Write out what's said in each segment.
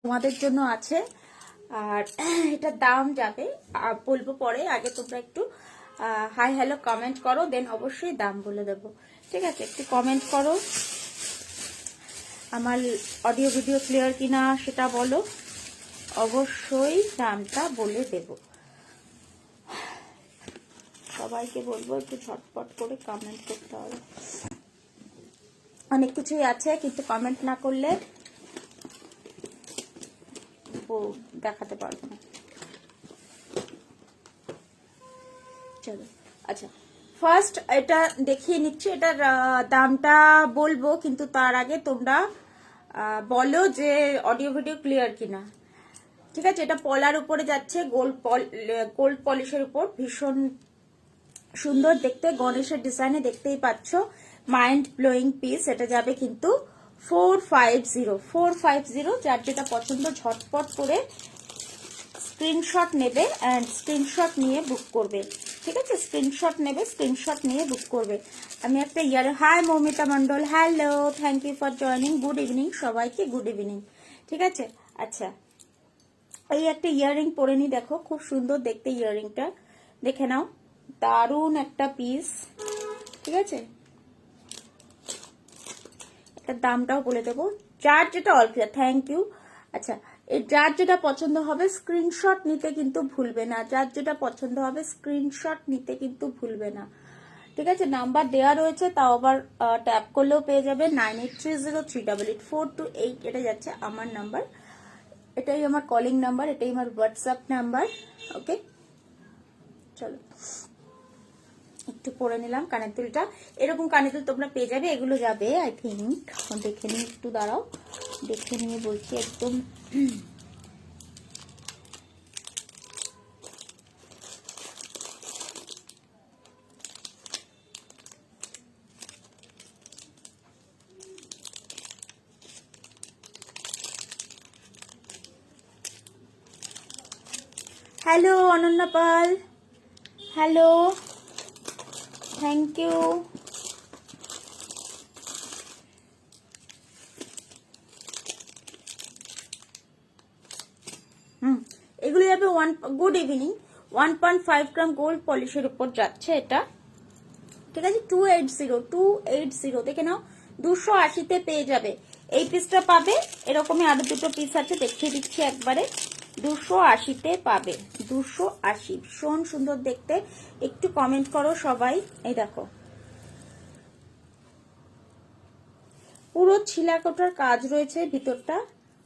তোমাদের জন্য আছে। আর এটার দাম যাবে বলবো পরে, আগে তোমরা একটু হাই হ্যালো কমেন্ট করো, দেন অবশ্যই দাম বলে দেবো। ঠিক আছে, একটু কমেন্ট করো, আমার অডিও ভিডিও ক্লিয়ার কিনা সেটা বলো, অবশ্যই দামটা বলে দেব। সবাইকে বলবো একটু ঝটপট করে কমেন্ট করতে হবে। অনেক কিছুই আছে, কিন্তু কমেন্ট না করলে দেখাতে পারবো না। চলো, আচ্ছা ফার্স্ট এটা দেখিয়ে নিচ্ছি, এটার দামটা বলবো, কিন্তু তার আগে তোমরা বলো যে অডিও ভিডিও ক্লিয়ার কিনা। ঠিক আছে, এটা পলার উপরে যাচ্ছে, গোল্ড পলিশের উপর, ভীষণ সুন্দর দেখতে, গণেশের ডিজাইনে, দেখতেই পাচ্ছ, মাইন্ড ব্লোয়িং পিস। এটা যাবে কিন্তু 450, যার যেটা পছন্দ ঝটপট করে স্ক্রিনশট নেবে অ্যান্ড স্ক্রিনশট নিয়ে বুক করবে। ঠিক আছে, স্ক্রিনশট নেবে, স্ক্রিনশট নিয়ে বুক করবে। আমি একটা hi Moumita Mondal, hello, thank you for joining, good evening সবাইকে, গুড ইভিনিং। ঠিক আছে, আচ্ছা এই একটা ইয়াররিং পরে নি, দেখো খুব সুন্দর দেখতে ইয়াররিংটা, দেখে নাও, দারুণ একটা পিস। ঠিক আছে, এটার দামটাও বলে দেবো, যার যেটা অল্প, থ্যাংক ইউ। আচ্ছা, এই যার যেটা পছন্দ হবে স্ক্রিনশট নিতে কিন্তু ভুলবে না, যার যেটা পছন্দ হবে স্ক্রিনশট নিতে কিন্তু ভুলবে না। ঠিক আছে, নাম্বার দেওয়া রয়েছে, তাও আবার ট্যাপ করলেও পেয়ে যাবে, 9830388428, এটা যাচ্ছে আমার নাম্বার, এটাই আমার কলিং নাম্বার, এটাই আমার হোয়াটসঅ্যাপ নাম্বার। ওকে, চলো একটু পরে নিলাম কানের দুলটা, এরকম কানের দুল তোমরা পেয়ে যাবে, এগুলো যাবে আই থিঙ্ক, দেখে নিয়ে একটু দাঁড়াও, দেখে নিয়ে বলছি একদম। Hello Ananya Pal, hello, thank you. এগুলো যাবে গুড ইভিনিং, 1.5 গ্রাম গোল্ড পলিশের উপর যাচ্ছে এটা। ঠিক আছে, 280 দেখে নাও, 280-তে পেয়ে যাবে। এই পিসটা পাবে, এরকমই আরো দুটো পিস আছে, দেখিয়ে দিচ্ছি একবারে, 280-তে পাবে, 280, ভীষণ সুন্দর দেখতে। একটু কমেন্ট করো সবাই। এই দেখো, পুরো ছিলাকোটার কাজ রয়েছে ভিতরটা।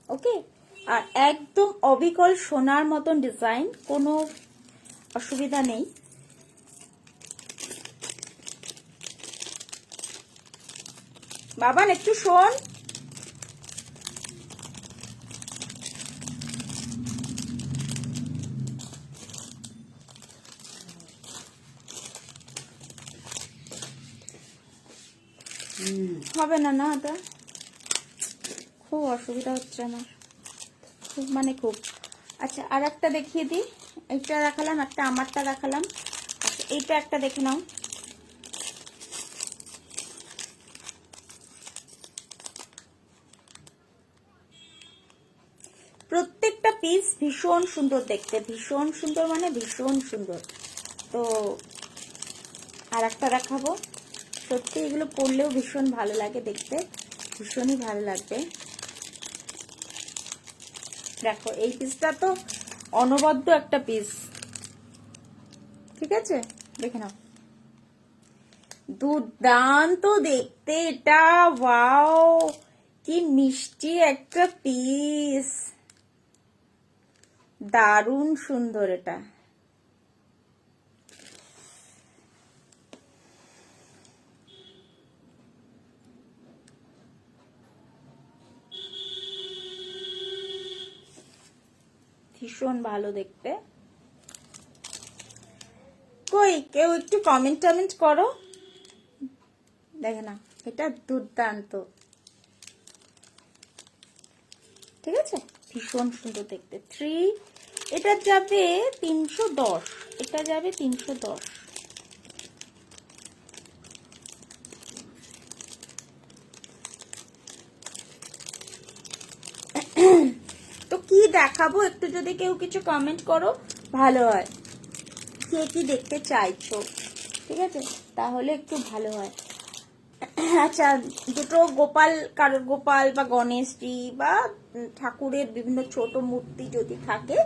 ওকে, আর একদম অবিকল সোনার মতন ডিজাইন, কোনো অসুবিধা নেই। বাবান একটু শোন, হবে না না, এটা খুব অসুবিধা হচ্ছে আমার, খুব মানে খুব। আচ্ছা, আর একটা দেখিয়ে দিই, এইটা দেখালাম, একটা আমারটা দেখালাম। আচ্ছা, এইটা একটা দেখে নাও, প্রত্যেকটা পিস ভীষণ সুন্দর দেখতে, ভীষণ সুন্দর মানে ভীষণ সুন্দর। তো আর একটা দেখাবো, সত্যি এগুলো পরলেও ভীষণ ভালো লাগে দেখতে, ভীষণই ভালো লাগবে। দেখো এই পিসটা তো অনবদ্য একটা পিস। ঠিক আছে, দেখে নাও, দুর্দান্ত দেখতে এটা, ওয়াও কি মিষ্টি একটা পিস, দারুণ সুন্দর এটা। ভীষণ ভালো দেখতে। কই কেউ একটু কমেন্ট করো, দেখে না, এটা দুর্দান্ত। ঠিক আছে, ভীষণ সুন্দর দেখতে। 3, এটা যাবে 310, এটা যাবে 310। দেখাবো, একটু যদি কেউ কিছু কমেন্ট করো ভালো হয়, কে কি দেখতে চাইছো, ঠিক আছে, তাহলে একটু ভালো হয়। আচ্ছা, দুটো গোপাল, কারোর গোপাল বা গণেশজি বা ঠাকুরের বিভিন্ন ছোট মূর্তি যদি থাকে,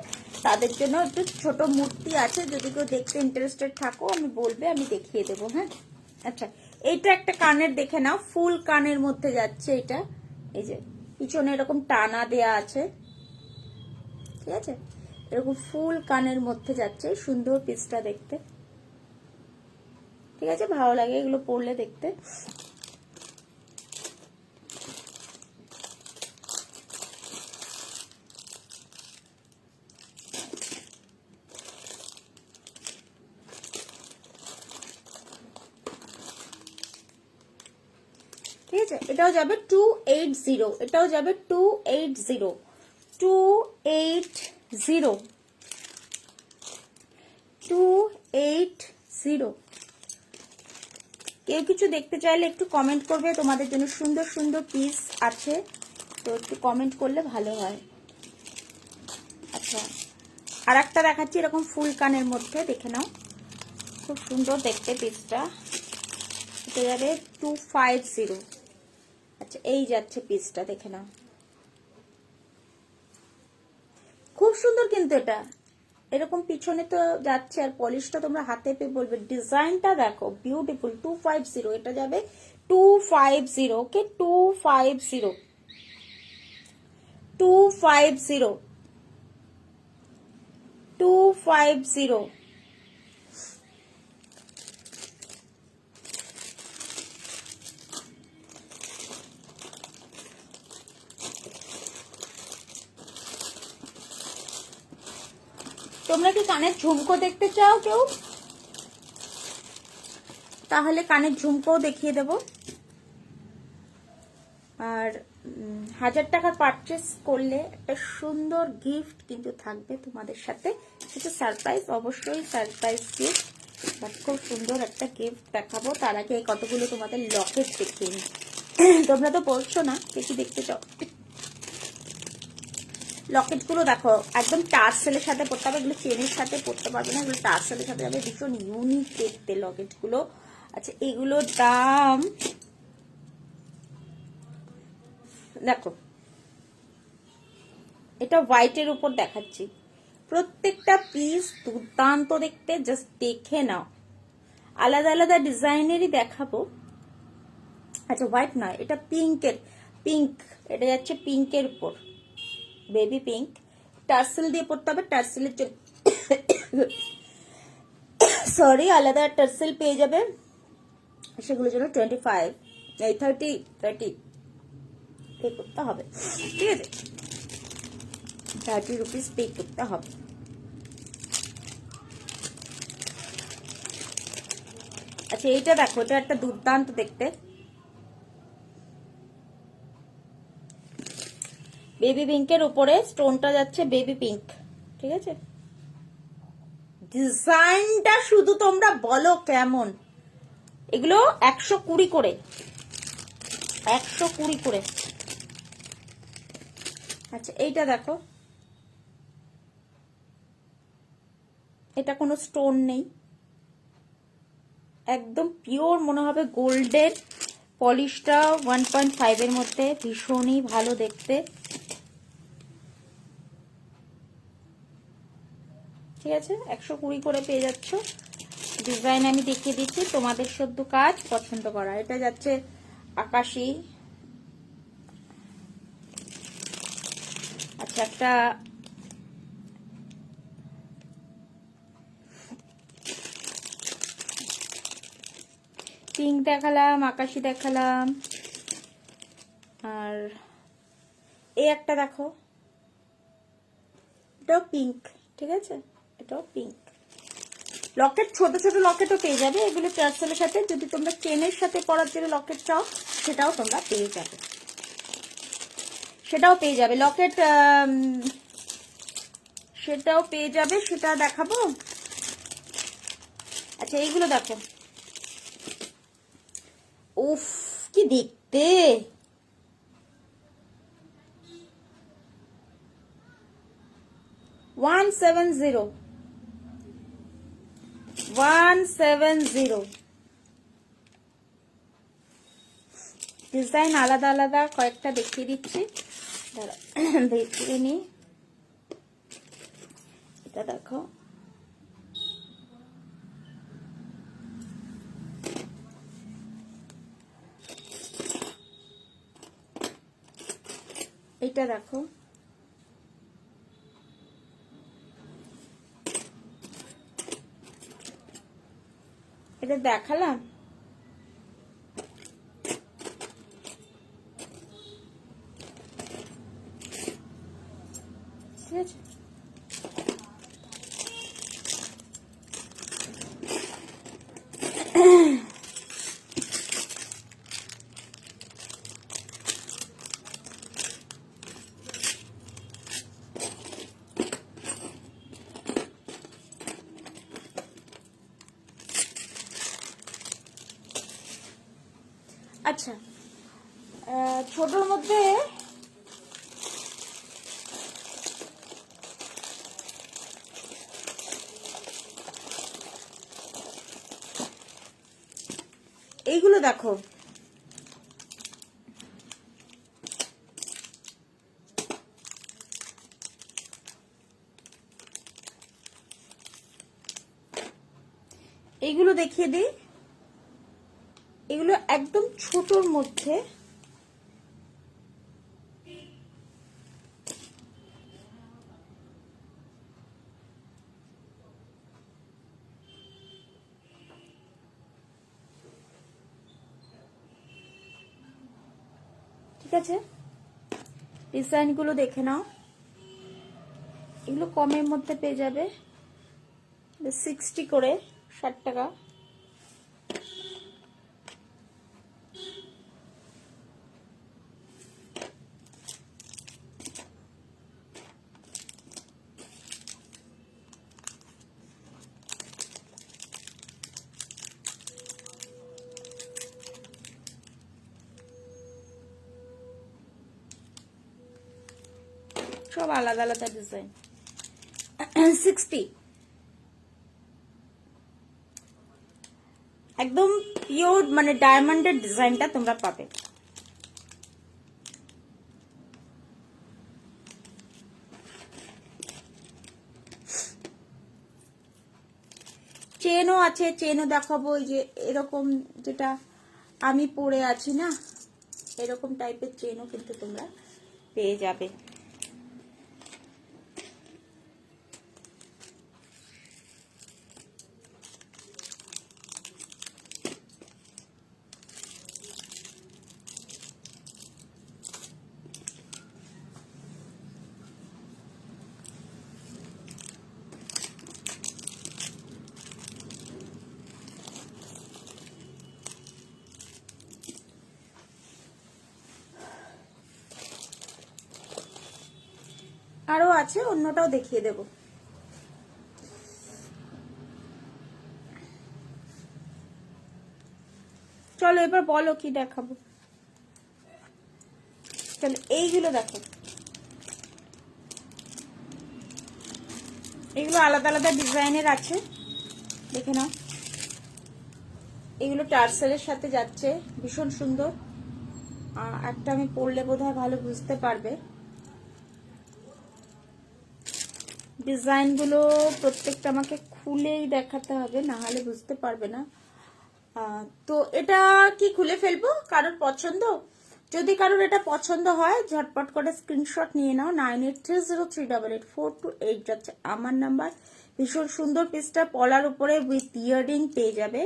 তাদের জন্য একটু ছোট মূর্তি আছে, যদি কেউ দেখতে ইন্টারেস্টেড থাকো আমি বলবে, আমি দেখিয়ে দেবো। হ্যাঁ, আচ্ছা, এইটা একটা কানের দেখে নাও, ফুল কানের মধ্যে যাচ্ছে এটা। এই যে পিছনে এরকম টানা দেয়া আছে, ঠিক আছে, এরকম ফুল কানের মধ্যে যাচ্ছে, সুন্দর পিসটা দেখতে, ঠিক আছে, ভালো লাগে এগুলো পরলে দেখতে। ঠিক আছে, এটাও যাবে 280, এটাও যাবে 280, 280, 280। কেউ কিছু দেখতে চাইলে একটু কমেন্ট করবে, তোমাদের জন্য সুন্দর সুন্দর পিস আছে, তো একটু কমেন্ট করলে ভালো হয়। আচ্ছা, আর একটা দেখাচ্ছি এরকম ফুল কানের মধ্যে, দেখে নাও, খুব সুন্দর দেখতে পিসটা, এটা যাবে 250। আচ্ছা, এই যাচ্ছে পিসটা, দেখে নাও, খুব সুন্দর কিন্তু এটা, এরকম পিছনে তো যাচ্ছে, আর পলিশটা তোমরা হাতে পেয়ে বলবে, ডিজাইনটা দেখো বিউটিফুল। 250, এটা যাবে 250, ওকে, 250, 250, 250। তোমরা কি কানের ঝুমকো দেখতে চাও কেউ? তাহলে কানের ঝুমকো দেখিয়ে দেব। আর 1000 টাকার পারচেস করলে একটা সুন্দর গিফট কিন্তু থাকবে তোমাদের সাথে, সেটা সারপ্রাইজ, অবশ্যই সারপ্রাইজ গিফট, বাট খুব সুন্দর একটা গিফট দেখাবো। তার আগে কতগুলো তোমাদের লকেট দেখিয়ে নিই। তোমরা তো বলছো না কে কি দেখতে চাও। লকেট গুলো দেখো, একদম টার্সেলের সাথে পড়তে হবে, এগুলো চেনের সাথে পড়তে পারবে না, এগুলো টার্সেলের সাথে যাবে, ভীষণ ইউনিক দেখতে লকেট গুলো। আচ্ছা, এগুলোর দাম দেখো, এটা হোয়াইটের উপর দেখাচ্ছি, প্রত্যেকটা পিস দুর্দান্ত দেখতে, জাস্ট দেখে নাও, আলাদা আলাদা ডিজাইনেরই দেখাবো। আচ্ছা, হোয়াইট নয়, এটা পিঙ্কের, পিঙ্ক, এটা যাচ্ছে পিঙ্কের উপর, বেবি পিঙ্ক, টার্সেল দিয়ে পড়তে হবে, টার্সেলের জন্য সরি, আলাদা টার্সেল পেয়ে যাবে, সেগুলোর জন্য 25, এই 30 পে করতে হবে, ঠিক আছে, 30 রুপিস পে করতে হবে। আচ্ছা, এইটা দেখো, এটা একটা দুর্দান্ত দেখতে, বেবি পিঙ্কের উপরে স্টোনটা যাচ্ছে বেবি পিঙ্ক, ঠিক আছে, ডিজাইনটা শুধু তোমরা বলো কেমন। এগুলো 120 করে, 120 করে। আচ্ছা, এইটা দেখো, এটা কোনো স্টোন নেই, একদম পিওর মনে হবে গোল্ডের, পলিশটা 1.5 এর মধ্যে, ভীষণই ভালো দেখতে, ঠিক আছে, 120 করে পেয়ে যাচ্ছ। ডিজাইন আমি দেখিয়ে দিচ্ছি, তোমাদের শুধু কাজ পছন্দ করা। এটা যাচ্ছে আকাশি, আচ্ছা, একটা পিঙ্ক দেখালাম, আকাশি দেখালাম, আর এই একটা দেখো, এটাও পিঙ্ক, ঠিক আছে, এটাও পিঙ্ক। লকেট, ছোট ছোট লকেটও পেয়ে যাবে, এগুলো টার্সেলের সাথে, যদি তোমরা চেনের সাথে পরার জন্য লকেট চাও সেটাও তোমরা পেয়ে যাবে, সেটাও পেয়ে যাবে লকেট, সেটাও পেয়ে যাবে, সেটা দেখাবো। আচ্ছা, এইগুলো দেখো, উফ কি দেখতে, 170 170 ডিজাইন আলাদা আলাদা কয়েকটা দেখিয়ে দিচ্ছি, দেখিয়ে নি। এটা দেখো, এটা দেখো, এটা দেখালাম। ঠিক আছে, আচ্ছা ছোটর মধ্যে এইগুলো দেখো, এইগুলো দেখিয়ে দিই। এগুলো একদম ছোটর মধ্যে, ঠিক আছে, ডিজাইন গুলো দেখে নাও। এগুলো কমের মধ্যে পেয়ে যাবে, 60 করে, 60 টাকা। সব আলাদা আলাদা ডিজাইন। 60, একদম পিওর মানে ডায়মন্ডের ডিজাইনটা তোমরা পাবে। চেনও আছে, চেনও দেখাবো। এই যে এরকম যেটা আমি পরে আছি না, এরকম টাইপের চেনও কিন্তু তোমরা পেয়ে যাবে। আরো আছে, অন্যটাও দেখিয়ে দেব। চলো এবার বলো কি দেখাবো। চলো এইগুলো দেখো, এগুলো আলাদা আলাদা ডিজাইনের আছে, দেখে নাও। এগুলো টার্সেলের সাথে যাচ্ছে, ভীষণ সুন্দর। একটা আমি পরলে বোধহয় ভালো বুঝতে পারবে। ডিজাইনগুলো প্রত্যেকটা আমাকে খুলেই দেখাতে হবে, না হলে বুঝতে পারবে না। তো এটা কি খুলে ফেলবো? কারোর পছন্দ? যদি কারোর এটা পছন্দ হয় ঝটপট করে স্ক্রিনশট নিয়ে নাও। 9830388428 যাচ্ছে আমার নাম্বার। ভীষণ সুন্দর পিসটা, পলার উপরে উইথ ইয়ারিং পেয়ে যাবে।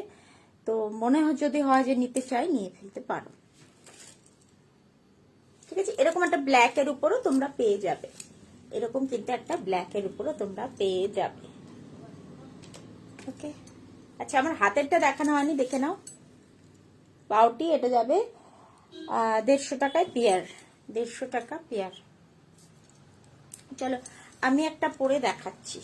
তো মনে হয় যদি হয় যে নিতে চাই, নিয়ে ফেলতে পারো। ঠিক আছে, এরকম একটা ব্ল্যাক এর উপরও তোমরা পেয়ে যাবে। এরকম কিন্তু একটা ব্ল্যাক এর উপরও তোমরা পেয়ে যাবে। ওকে, আচ্ছা আমার হাতেরটা দেখানো হয়নি, দেখে নাও। পাউটি, এটা যাবে 150 টাকায় পেয়ার, 150 টাকা পেয়ার। চলো আমি একটা পরে দেখাচ্ছি।